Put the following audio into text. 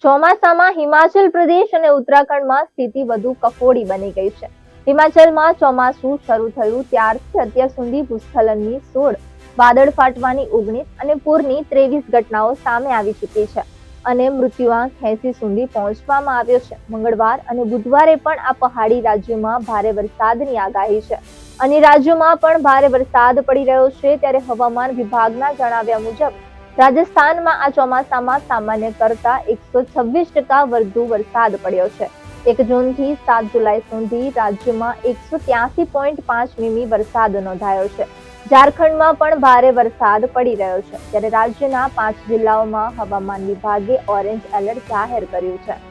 ચોમાસામાં હિમાચલ પ્રદેશ અને ઉત્તરાખંડમાં સ્થિતિ વધુ કફોડી બની ગઈ છે. હિમાચલમાં ચોમાસું શરૂ થયું ત્યારથી અત્યાર સુધી ભૂસ્ખલનની 16, વાદળ ફાટવાની 19 અને પૂરની 23 ઘટનાઓ સામે આવી ચૂકી છે અને મૃત્યુઆંક 80 સુધી પહોંચવામાં આવ્યો છે. મંગળવાર અને બુધવારે પણ આ પહાડી રાજ્યોમાં ભારે વરસાદની આગાહી છે. અને રાજ્યોમાં પણ ભારે વરસાદ પડી રહ્યો છે. ત્યારે હવામાન વિભાગના જણાવ્યા મુજબ રાજસ્થાનમાં આ ચોમાસામાં સામાન્ય કરતા 126% વધુ વરસાદ પડ્યો છે. 1 જૂનથી 7 જુલાઈ સુધી રાજ્યમાં 183.5 મીમી વરસાદ નોંધાયો છે. ઝારખંડમાં પણ ભારે વરસાદ પડી રહ્યો છે. ત્યારે રાજ્યના 5 જિલ્લાઓમાં હવામાન વિભાગે ઓરેન્જ એલર્ટ જાહેર કર્યું છે.